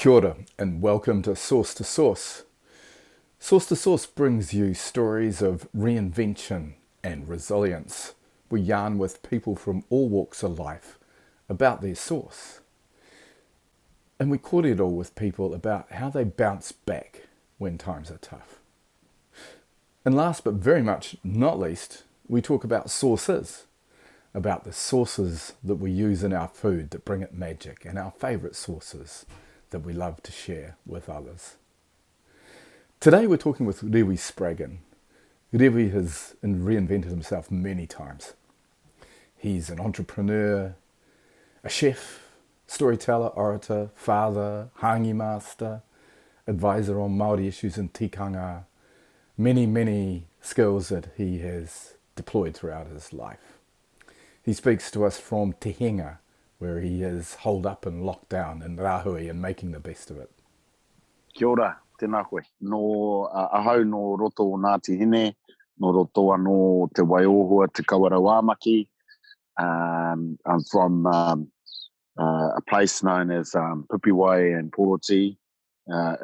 Kia ora and welcome to Source to Source. Source to Source brings you stories of reinvention and resilience. We yarn with people from all walks of life about their source. And we cordial with people about how they bounce back when times are tough. And last but very much not least, we talk about sources, about the sources that we use in our food that bring it magic and our favourite sources that we love to share with others. Today we're talking with Rewi Spraggon. Rewi has reinvented himself many times. He's an entrepreneur, a chef, storyteller, orator, father, hangi master, advisor on Māori issues in tikanga, many skills that he has deployed throughout his life. He speaks to us from Te Henga, where he is holed up and locked down in Rahui and making the best of it. Kia ora, tēnā koe. No ahau no roto o Ngāti Hine, no roto anō te Waiohua, te Kawarawamaki. I'm from a place known as Pupiwai and Poroti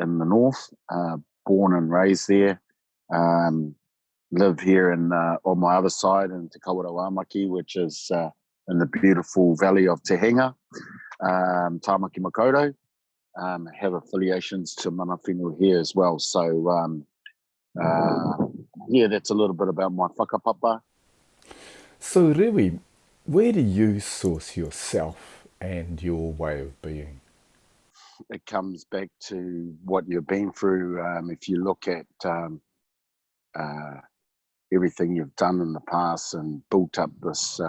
in the north. Born and raised there. Live here on my other side in Te Kawarawamaki, which is in the beautiful valley of Te Henga, Tāmaki Makaurau. Have affiliations to mana whenua here as well. So, that's a little bit about my whakapapa. So Rewi, where do you source yourself and your way of being? It comes back to what you've been through. If you look at everything you've done in the past and built up this,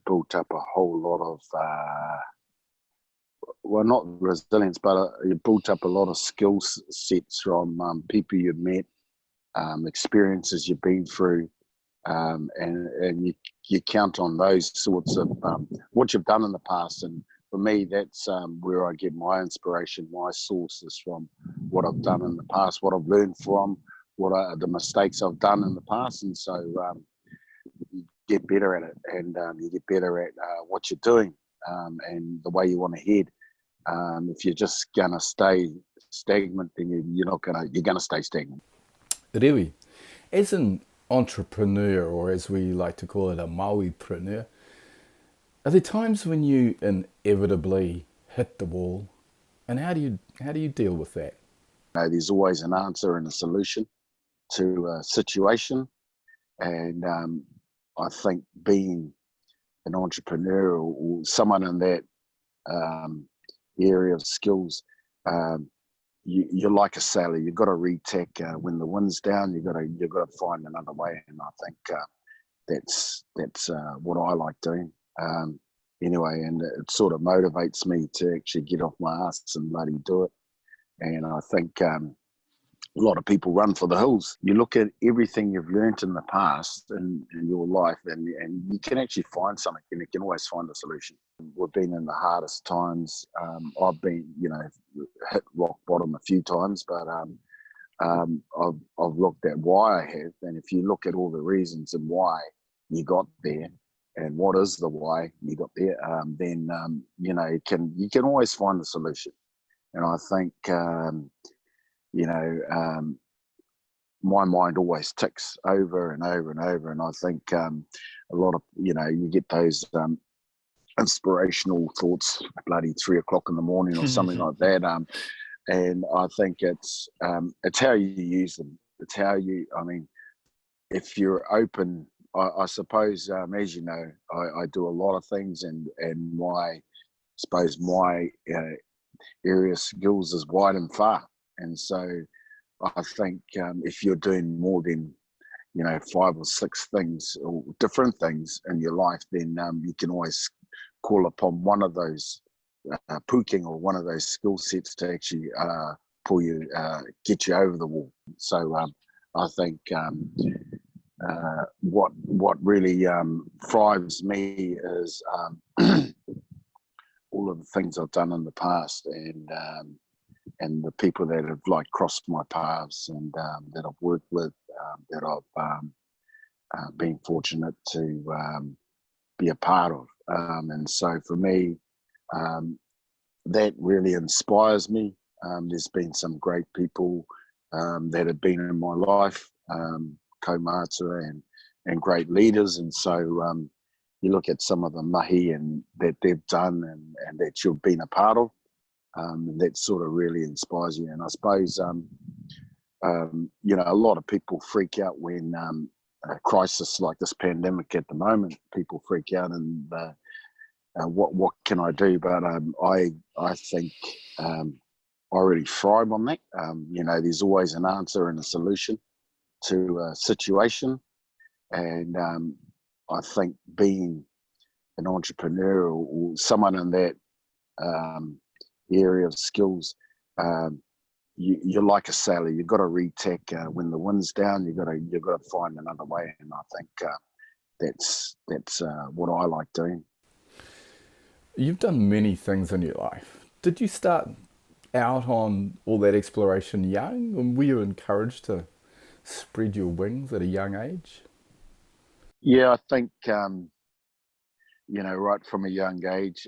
built up a whole lot of, not resilience, but you built up a lot of skill sets from people you've met, experiences you've been through, and you count on those sorts of what you've done in the past. And for me, that's where I get my inspiration, my sources from what I've done in the past, what I've learned from, what are the mistakes I've done in the past. And so you get better at it, and you get better at what you're doing and the way you want to head. If you're just gonna stay stagnant, then you're gonna stay stagnant. Rewi, as an entrepreneur, or as we like to call it, a Māori-preneur, are there times when you inevitably hit the wall, and how do you deal with that? There's always an answer and a solution to a situation, and I think being an entrepreneur or someone in that area of skills, you're like a sailor. You've got to re-tack when the wind's down. You've got to find another way, and I think that's what I like doing. Anyway, and it sort of motivates me to actually get off my ass and bloody do it. And I think a lot of people run for the hills. You look at everything you've learnt in the past in your life, and you can actually find something, and you can always find a solution. We've been in the hardest times. I've been, hit rock bottom a few times, but I've looked at why I have, and if you look at all the reasons and why you got there, and what is the why you got there, then you can always find the solution. And I think my mind always ticks over and over and over, and I think a lot of you get those inspirational thoughts bloody 3 o'clock in the morning or something like that, and I think it's how you use them. It's how if you're open, I suppose, as you know, I do a lot of things, and my area of skills is wide and far. And so I think if you're doing more than 5 or 6 things or different things in your life, then you can always call upon one of those puking or one of those skill sets to actually pull you, get you over the wall. So I think what really thrives me is all of the things I've done in the past, and the people that have crossed my paths, and that I've worked with, that I've been fortunate to be a part of. And so for me, that really inspires me. There's been some great people that have been in my life, kaumātua and great leaders. And so you look at some of the mahi and that they've done and that you've been a part of, and that sort of really inspires you. And I suppose, a lot of people freak out when a crisis like this pandemic at the moment, people freak out and what can I do? But I think I really thrive on that. There's always an answer and a solution to a situation, and I think being an entrepreneur or someone in that area of skills, you're like a sailor. You've got to re-tack when the wind's down. You've got to find another way, and I think that's what I like doing. You've done many things in your life. Did you start out on all that exploration young, or were you encouraged to spread your wings at a young age? Yeah, I think right from a young age,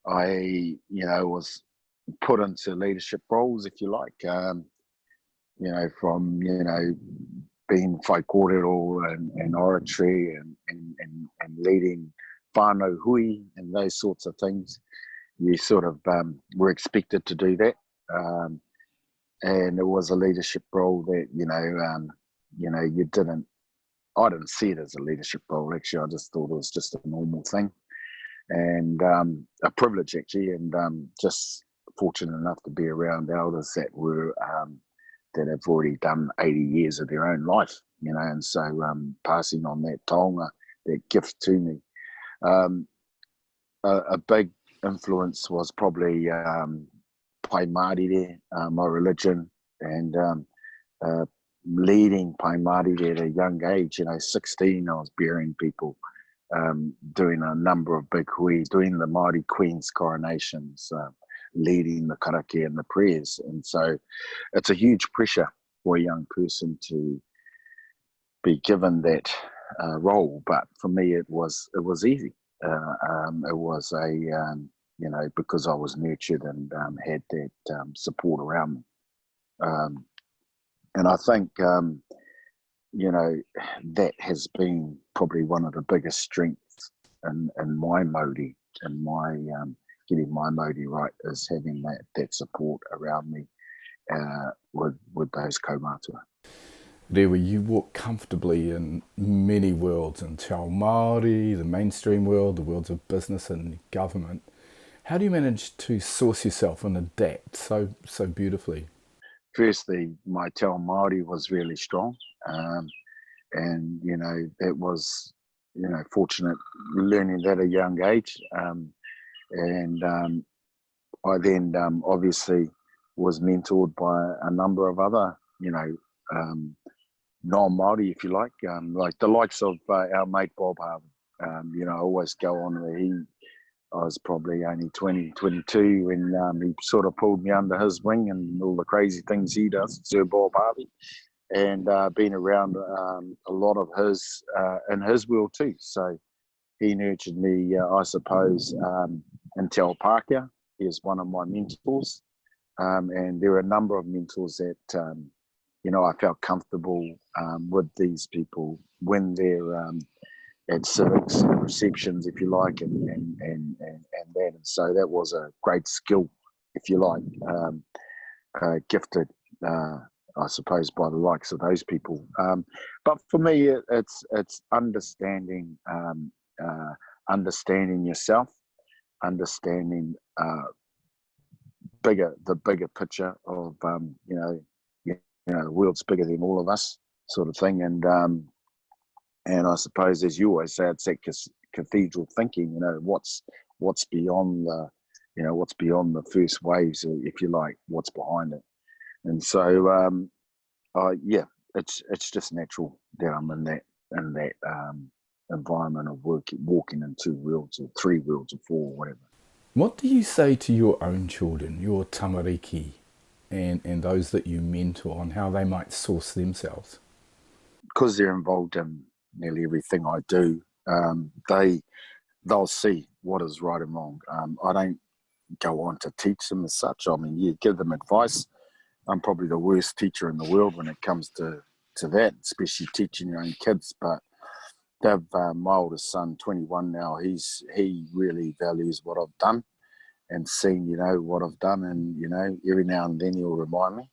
I was put into leadership roles, if you like. From being whaikōrero and oratory and leading whānau hui and those sorts of things. You sort of were expected to do that, and it was a leadership role that you didn't. I didn't see it as a leadership role. Actually, I just thought it was just a normal thing, and a privilege actually, and just fortunate enough to be around elders that were that have already done 80 years of their own life, and so passing on that taonga, that gift to me. A big influence was probably Pai Māori there, my religion, and leading Pai Māori at a young age. 16, I was burying people, doing a number of big hui, doing the Māori Queen's coronations, leading the karake and the prayers. And so it's a huge pressure for a young person to be given that role. But for me, it was easy. It was because I was nurtured and had that support around me. And I think, that has been probably one of the biggest strengths in my Māori and my getting my Māori right, is having that support around me with those kaumātua. Rewi, you walk comfortably in many worlds, in Te Ao Māori, the mainstream world, the worlds of business and government. How do you manage to source yourself and adapt so beautifully? Firstly, my Te Ao Māori was really strong, and that was fortunate learning that at a young age, and I then obviously was mentored by a number of other non-Māori, if you like the likes of our mate Bob Harvey. I always go on where I was probably only 20, 22 when he sort of pulled me under his wing and all the crazy things he does, Sir Bob Harvey, and been around a lot of his in his world too. So he nurtured me, I suppose, in Te Ao Pākehā. He is one of my mentors, and there are a number of mentors that I felt comfortable with these people when they're at civics and receptions, if you like, and that. And so that was a great skill, if you like, gifted, I suppose, by the likes of those people. But for me, it's understanding yourself, understanding the bigger picture of the world's bigger than all of us, sort of thing. And I suppose, as you always say, it's that cathedral thinking. What's beyond what's beyond the first waves, if you like, what's behind it. And so it's just natural that I'm in that environment of walking in 2 worlds or 3 worlds or 4 or whatever. What do you say to your own children, your tamariki, and those that you mentor, on how they might source themselves? Because they're involved in nearly everything I do, they'll see what is right and wrong. I don't go on to teach them as such. I mean, you give them advice. I'm probably the worst teacher in the world when it comes to that, especially teaching your own kids. But they've, my oldest son, 21 now, he really values what I've done and seen, what I've done. And, every now and then he'll remind me.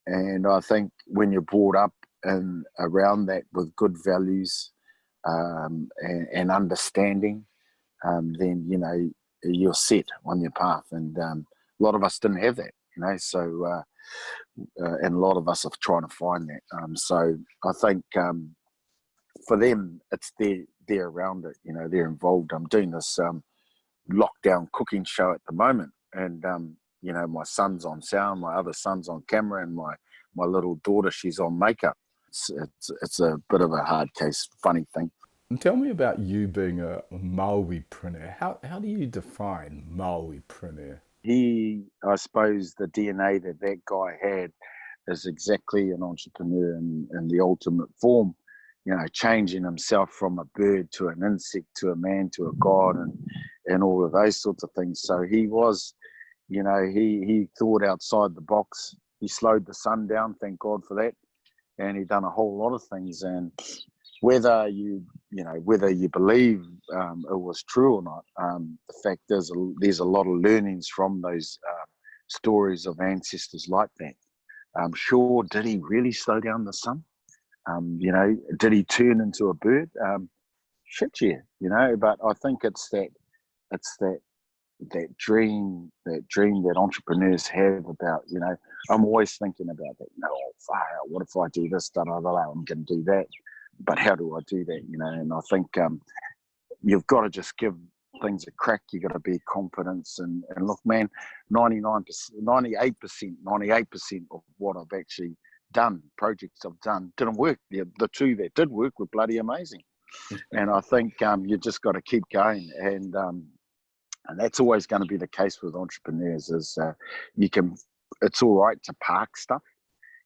And I think when you're brought up and around that with good values and understanding, then, you're set on your path. And a lot of us didn't have that, so and a lot of us are trying to find that. So I think for them, it's they're around it, they're involved. I'm doing this lockdown cooking show at the moment, and my son's on sound, my other son's on camera, and my little daughter, she's on makeup. It's a bit of a hard case, funny thing. And tell me about you being a Māori-preneur. How do you define Māori-preneur? I suppose the DNA that guy had is exactly an entrepreneur in the ultimate form, changing himself from a bird to an insect to a man to a god and all of those sorts of things. So he was, he thought outside the box. He slowed the sun down, thank God for that. And he done a whole lot of things. And whether you believe it was true or not, the fact is there's a lot of learnings from those stories of ancestors like that. Sure, did he really slow down the sun? Did he turn into a bird? Shit, yeah, but I think it's that dream that entrepreneurs have about, I'm always thinking about that, what if I do this, I'm going to do that, but how do I do that, and I think you've got to just give things a crack. You got to be confidence and look, man, 98% of what I've actually done, projects I've done, didn't work. The two that did work were bloody amazing. And I think you just got to keep going, and that's always going to be the case with entrepreneurs. Is it's all right to park stuff.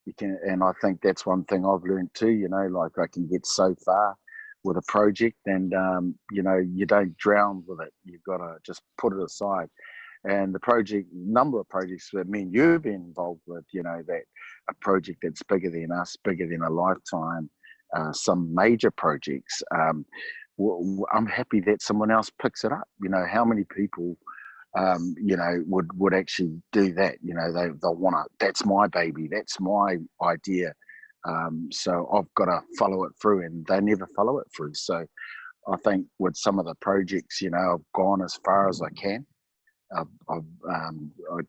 You can, and I think that's one thing I've learned too. Like I can get so far with a project, and you don't drown with it. You've got to just put it aside. And the number of projects that me and you've been involved with, that a project that's bigger than us, bigger than a lifetime, some major projects. I'm happy that someone else picks it up. How many people, would actually do that? They'll want to. That's my baby. That's my idea. So I've got to follow it through, and they never follow it through. So I think with some of the projects, I've gone as far as I can. I've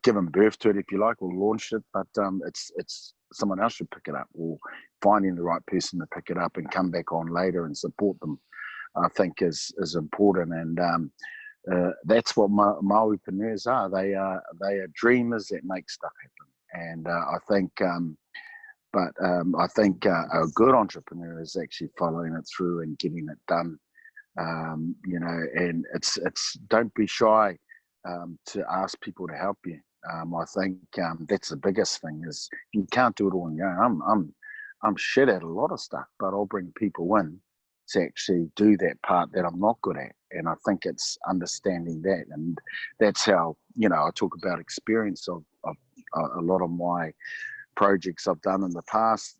given birth to it, if you like, or launched it, but it's someone else should pick it up, or finding the right person to pick it up and come back on later and support them, I think is important. And that's what Māoripreneurs are. They are dreamers that make stuff happen. And I think a good entrepreneur is actually following it through and getting it done. And it's don't be shy to ask people to help you. I think that's the biggest thing, is you can't do it all on your own. I'm shit at a lot of stuff, but I'll bring people in to actually do that part that I'm not good at. And I think it's understanding that. And that's how, I talk about experience of a lot of my projects I've done in the past.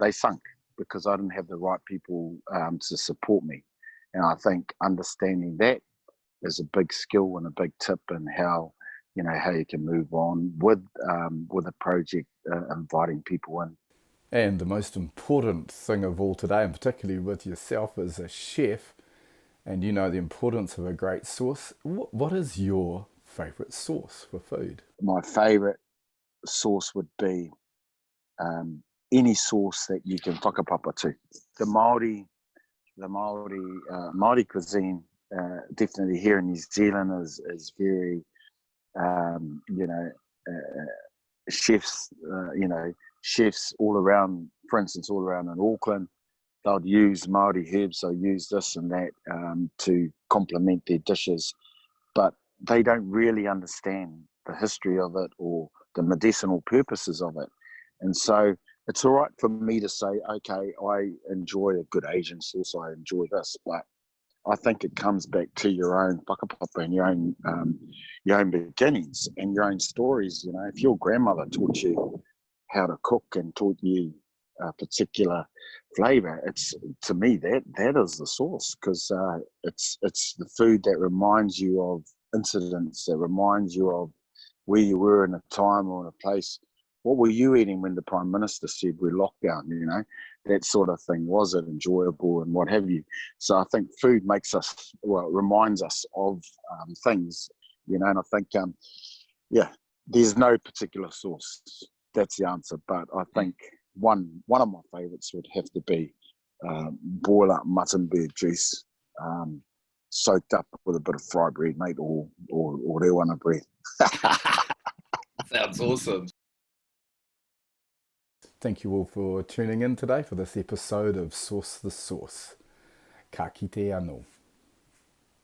They sunk because I didn't have the right people to support me. And I think understanding that is a big skill and a big tip in how you can move on with a project, inviting people in. And the most important thing of all today, and particularly with yourself as a chef, and the importance of a great sauce, what is your favourite sauce for food? My favourite sauce would be any sauce that you can whakapapa to. The Māori cuisine, definitely here in New Zealand, is very, chefs all around, for instance, all around in Auckland, they'll use Māori herbs, they'll use this and that to complement their dishes, but they don't really understand the history of it or the medicinal purposes of it. And so it's all right for me to say, okay, I enjoy a good Asian sauce, I enjoy this, but I think it comes back to your own whakapapa and your own beginnings and your own stories. You know, if your grandmother taught you how to cook and taught you a particular flavor, it's, to me, that is the source, because it's the food that reminds you of incidents, that reminds you of where you were in a time or in a place. What were you eating when the Prime Minister said we're locked down, you know, that sort of thing? Was it enjoyable and what have you? So I think food makes us, well, it reminds us of things, you know, and I think, yeah, there's no particular source. That's the answer. But I think one of my favourites would have to be boil up mutton bird juice, soaked up with a bit of fry bread, mate, or rewana bread. Sounds awesome. Thank you all for tuning in today for this episode of Source the Sauce. Ka kite anō.